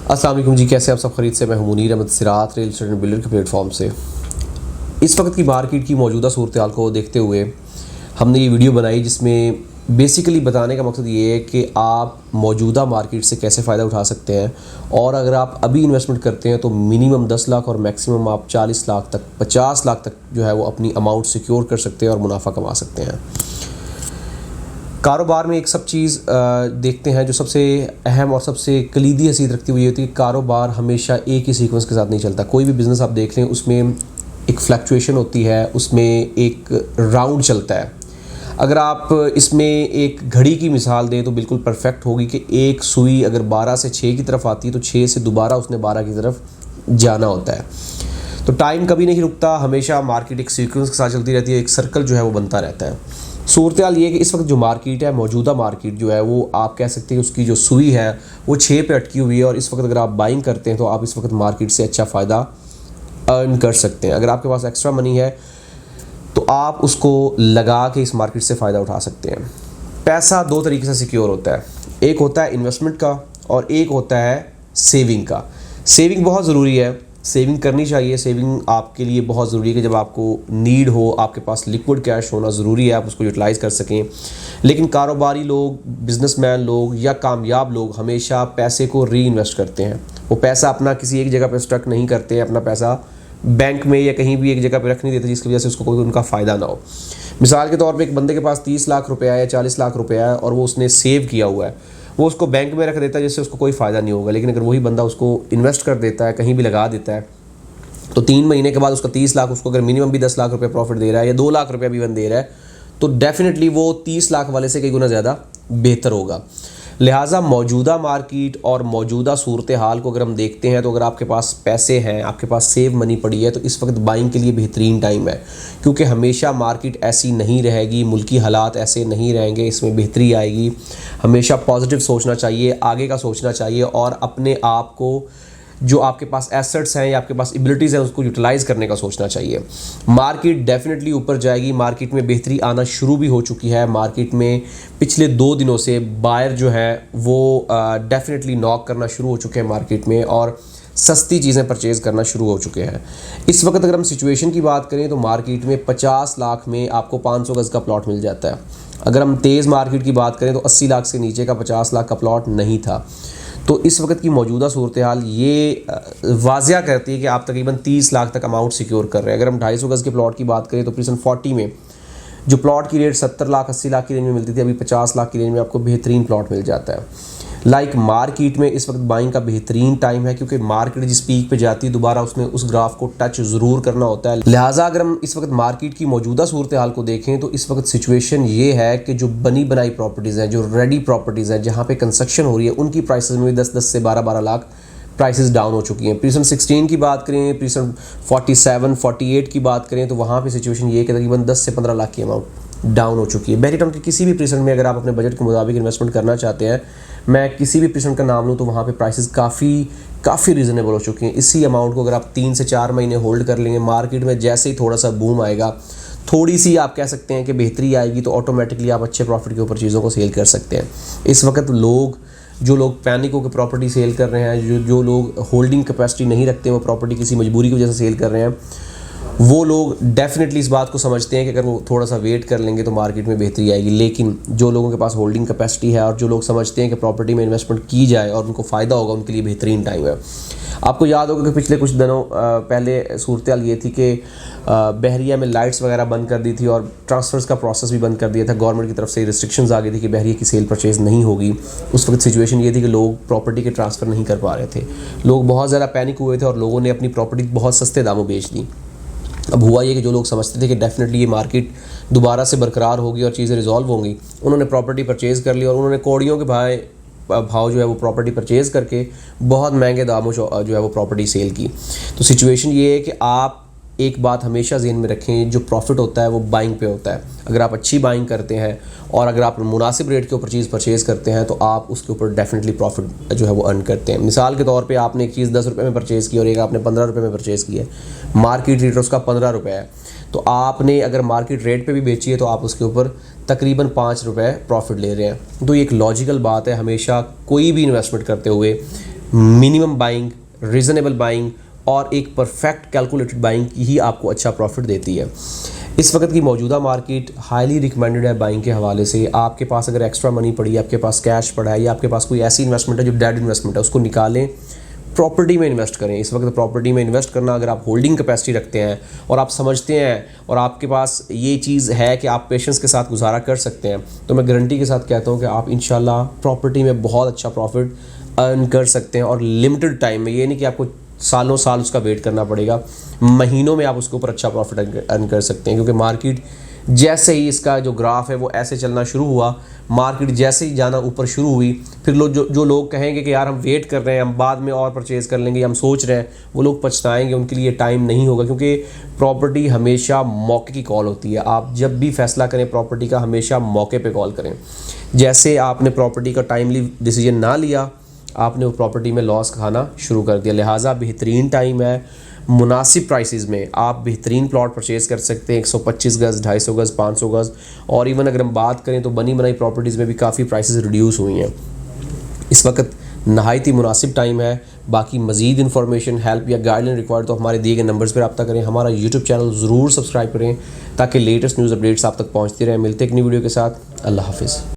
अस्सलाम वालेकुम जी, कैसे आप सब खरीद से। मैं हूं मुनीर अहमद सिरात रियल एस्टेट बिल्डर के प्लेटफॉर्म से। इस वक्त की मार्केट की मौजूदा सूरत हाल को देखते हुए हमने ये वीडियो बनाई, जिसमें बेसिकली बताने का मकसद ये है कि आप मौजूदा मार्केट से कैसे फ़ायदा उठा सकते हैं। और अगर आप अभी इन्वेस्टमेंट करते हैं तो मिनिमम 10 लाख और मैक्सिमम आप 40 लाख तक 50 लाख तक जो है वो अपनी अमाउंट सिक्योर कर सकते हैं और मुनाफा कमा सकते हैं। कारोबार में एक सब चीज़ देखते हैं जो सबसे अहम और सबसे कलीदी हैसियत रखती हुई होती है कि कारोबार हमेशा एक ही सीक्वेंस के साथ नहीं चलता। कोई भी बिज़नेस आप देख लें, उसमें एक फ्लक्चुएशन होती है, उसमें एक राउंड चलता है। अगर आप इसमें एक घड़ी की मिसाल दें तो बिल्कुल परफेक्ट होगी कि एक सुई अगर 12 से 6 की तरफ आती है तो 6 से दोबारा उसने 12 की तरफ जाना होता है। तो टाइम कभी नहीं रुकता, हमेशा मार्केट एक सीक्वेंस के साथ चलती रहती है, एक सर्कल जो है वो बनता रहता है। सूरत हाल ये है कि इस वक्त जो मार्केट है, मौजूदा मार्केट जो है वो आप कह सकते हैं कि उसकी जो सुई है वो 6 पे अटकी हुई है। और इस वक्त अगर आप बाइंग करते हैं तो आप इस वक्त मार्केट से अच्छा फ़ायदा अर्न कर सकते हैं। अगर आपके पास एक्स्ट्रा मनी है तो आप उसको लगा के इस मार्केट से फ़ायदा उठा सकते हैं। पैसा दो तरीके से सिक्योर होता है, एक होता है इन्वेस्टमेंट का और एक होता है सेविंग का। सेविंग बहुत ज़रूरी है, सेविंग करनी चाहिए। सेविंग आपके लिए बहुत ज़रूरी है कि जब आपको नीड हो, आपके पास लिक्विड कैश होना ज़रूरी है, आप उसको यूटिलाइज़ कर सकें। लेकिन कारोबारी लोग, बिजनेसमैन लोग या कामयाब लोग हमेशा पैसे को री इन्वेस्ट करते हैं। वो पैसा अपना किसी एक जगह पर स्टक नहीं करते हैं, अपना पैसा बैंक में या कहीं भी एक जगह पे रख नहीं देते जिसकी वजह से उसको कोई उनका फ़ायदा ना हो। मिसाल के तौर पे एक बंदे के पास 30 लाख रुपया है या 40 लाख रुपया है और वो उसने सेव किया हुआ है, वो उसको बैंक में रख देता है जिससे उसको कोई फ़ायदा नहीं होगा। लेकिन अगर वही बंदा उसको इन्वेस्ट कर देता है, कहीं भी लगा देता है, तो 3 महीने के बाद उसका 30 लाख उसको अगर मिनिमम भी 10 लाख रुपये प्रॉफिट दे रहा है या 2 लाख रुपया भी वन दे रहा है तो डेफिनेटली वो 30 लाख वाले से कई गुना ज़्यादा बेहतर होगा। लिहाजा मौजूदा मार्केट और मौजूदा सूरत हाल को अगर हम देखते हैं तो अगर आपके पास पैसे हैं, आपके पास सेव मनी पड़ी है, तो इस वक्त बाइंग के लिए बेहतरीन टाइम है। क्योंकि हमेशा मार्केट ऐसी नहीं रहेगी, मुल्की हालात ऐसे नहीं रहेंगे, इसमें बेहतरी आएगी। हमेशा पॉजिटिव सोचना चाहिए, आगे का सोचना चाहिए और अपने आप को जो आपके पास एसेट्स हैं या आपके पास एबिलिटीज़ हैं उसको यूटिलाइज़ करने का सोचना चाहिए। मार्केट डेफिनेटली ऊपर जाएगी, मार्केट में बेहतरी आना शुरू भी हो चुकी है। मार्केट में पिछले 2 दिनों से बायर जो है वो डेफिनेटली नॉक करना शुरू हो चुके हैं मार्केट में और सस्ती चीज़ें परचेज़ करना शुरू हो चुके हैं। इस वक्त अगर हम सिचुएशन की बात करें तो मार्केट में 50 लाख में आपको 500 गज़ का प्लॉट मिल जाता है। अगर हम तेज़ मार्केट की बात करें तो 80 लाख से नीचे का 50 लाख का प्लॉट नहीं था। तो इस वक्त की मौजूदा सूरत हाल ये वाज़िया करती है कि आप तकरीबन 30 लाख तक अमाउंट सिक्योर कर रहे हैं। अगर हम 250 गज़ के प्लॉट की बात करें तो प्रीसन 40 में जो प्लॉट की रेट 70 लाख 80 लाख की रेंज में मिलती थी, अभी 50 लाख की रेंज में आपको बेहतरीन प्लॉट मिल जाता है। मार्केट में इस वक्त बाइंग का बेहतरीन टाइम है क्योंकि मार्केट जिस पीक पे जाती है दोबारा उसने उस ग्राफ को टच ज़रूर करना होता है। लिहाजा अगर हम इस वक्त मार्केट की मौजूदा सूरत हाल को देखें तो इस वक्त सिचुएशन ये है कि जो बनी बनाई प्रॉपर्टीज़ हैं, जो रेडी प्रॉपर्टीज़ हैं, जहाँ पे कंस्ट्रक्शन हो रही है, उनकी प्राइसेस में भी 10-10 से 12-12 लाख प्राइसेस डाउन हो चुकी हैं। प्रीसन 16 की बात करें, प्रीसन 47-48 की बात करें तो वहाँ पे सिचुएशन ये है कि तकरीबन 10 से 15 लाख की अमाउंट डाउन हो चुकी है। बहरी टाउन के किसी भी प्रीसन में अगर आप अपने बजट के मुताबिक इन्वेस्टमेंट करना चाहते हैं, मैं किसी भी प्रीसन का नाम लूँ तो वहाँ पे प्राइसेस काफ़ी रीज़नेबल हो चुकी हैं। इसी अमाउंट को अगर आप 3 से 4 महीने होल्ड कर लेंगे, मार्केट में जैसे ही थोड़ा सा बूम आएगा, थोड़ी सी आप कह सकते हैं कि बेहतरी आएगी तो ऑटोमेटिकली आप अच्छे प्रॉफिट के ऊपर चीज़ों को सेल कर सकते हैं। इस वक्त जो लोग पैनिक होकर प्रॉपर्टी सेल कर रहे हैं, जो लोग होल्डिंग कैपेसिटी नहीं रखते, वो प्रॉपर्टी किसी मजबूरी की वजह से सेल कर रहे हैं, वो लोग डेफिनेटली इस बात को समझते हैं कि अगर वो थोड़ा सा वेट कर लेंगे तो मार्केट में बेहतरी आएगी। लेकिन जो लोगों के पास होल्डिंग कैपेसिटी है और जो लोग समझते हैं कि प्रॉपर्टी में इन्वेस्टमेंट की जाए और उनको फ़ायदा होगा, उनके लिए बेहतरीन टाइम है। आपको याद होगा कि पिछले कुछ दिनों पहले सूरत हाल ये थी कि बहरिया में लाइट्स वगैरह बंद कर दी थी और ट्रांसफ़र्स का प्रोसेस भी बंद कर दिया था। गवर्नमेंट की तरफ से रिस्ट्रिक्शंस आ गई थी कि बहरिया की सेल परचेज़ नहीं होगी। उस वक्त सिचुएशन ये थी कि लोग प्रॉपर्टी के ट्रांसफ़र नहीं कर पा रहे थे, लोग बहुत ज़्यादा पैनिक हुए थे और लोगों ने अपनी प्रॉपर्टी बहुत सस्ते दामों बेच दी। अब हुआ ये कि जो लोग समझते थे कि डेफिनेटली ये मार्केट दोबारा से बरकरार होगी और चीज़ें रिजॉल्व होंगी, उन्होंने प्रॉपर्टी परचेज़ कर ली और उन्होंने कौड़ियों के भाव जो है वो प्रॉपर्टी परचेज़ करके बहुत महंगे दामों जो है वो प्रॉपर्टी सेल की। तो सिचुएशन ये है कि आप एक बात हमेशा ज़हन में रखें, जो प्रॉफिट होता है वो बाइंग पे होता है। अगर आप अच्छी बाइंग करते हैं और अगर आप मुनासिब रेट के ऊपर चीज़ परचेज़ करते हैं तो आप उसके ऊपर डेफिनेटली प्रॉफिट जो है वो अर्न करते हैं। मिसाल के तौर पे आपने एक चीज़ 10 रुपये में परचेज़ की और एक आपने 15 रुपये में परचेज़ की है, मार्केट रेट उसका 15 रुपये है, तो आपने अगर मार्केट रेट पे भी बेची है तो आप उसके ऊपर तकरीबन 5 रुपये प्रॉफिट ले रहे हैं। तो ये एक लॉजिकल बात है, हमेशा कोई भी इन्वेस्टमेंट करते हुए मिनिमम बाइंग, रीज़नेबल बाइंग और एक परफेक्ट कैलकुलेटेड बाइंग की ही आपको अच्छा प्रॉफिट देती है। इस वक्त की मौजूदा मार्केट हाईली रिकमेंडेड है बाइंग के हवाले से। आपके पास अगर एक्स्ट्रा मनी पड़ी है, आपके पास कैश पड़ा है या आपके पास कोई ऐसी इन्वेस्टमेंट है जो डेड इन्वेस्टमेंट है, उसको निकालें, प्रॉपर्टी में इन्वेस्ट करें। इस वक्त प्रॉपर्टी में इन्वेस्ट करना, अगर आप होल्डिंग कैपेसिटी रखते हैं और आप समझते हैं और आपके पास ये चीज़ है कि आप पेशेंस के साथ गुजारा कर सकते हैं, तो मैं गारंटी के साथ कहता हूँ कि आप इंशाल्लाह प्रॉपर्टी में बहुत अच्छा प्रॉफिट अर्न कर सकते हैं। और लिमिटेड टाइम में, ये नहीं कि आपको सालों साल उसका वेट करना पड़ेगा, महीनों में आप उसके ऊपर अच्छा प्रॉफिट अर्न कर सकते हैं। क्योंकि मार्केट जैसे ही इसका जो ग्राफ है वो ऐसे चलना शुरू हुआ, मार्केट जैसे ही जाना ऊपर शुरू हुई, फिर लोग जो लोग कहेंगे कि यार हम वेट कर रहे हैं, हम बाद में और परचेज़ कर लेंगे, हम सोच रहे हैं, वो लोग पछताएंगे, उनके लिए टाइम नहीं होगा। क्योंकि प्रॉपर्टी हमेशा मौके की कॉल होती है। आप जब भी फैसला करें प्रॉपर्टी का, हमेशा मौके पे कॉल करें। जैसे आपने प्रॉपर्टी का टाइमली डिसीजन ना लिया, आपने वो प्रॉपर्टी में लॉस खाना शुरू कर दिया। लिहाजा बेहतरीन टाइम है, मुनासिब प्राइसेस में आप बेहतरीन प्लॉट परचेज़ कर सकते हैं। 125 गज़, 250 गज़, 500 गज़, और इवन अगर हम बात करें तो बनी बनाई प्रॉपर्टीज़ में भी काफ़ी प्राइसेस रिड्यूस हुई हैं। इस वक्त नहायत ही मुनासिब टाइम है। बाकी मज़ीद इन्फॉर्मेशन, हेल्प या गाइडलाइन रिक्वायर्ड तो हमारे दिए गए नंबर्स पर रब्ता करें। हमारा यूट्यूब चैनल ज़रूर सब्सक्राइब करें ताकि लेटेस्ट न्यूज़ अपडेट्स आप तक पहुँचती रहें। मिलते एक नई वीडियो के साथ। अल्लाह हाफिज़।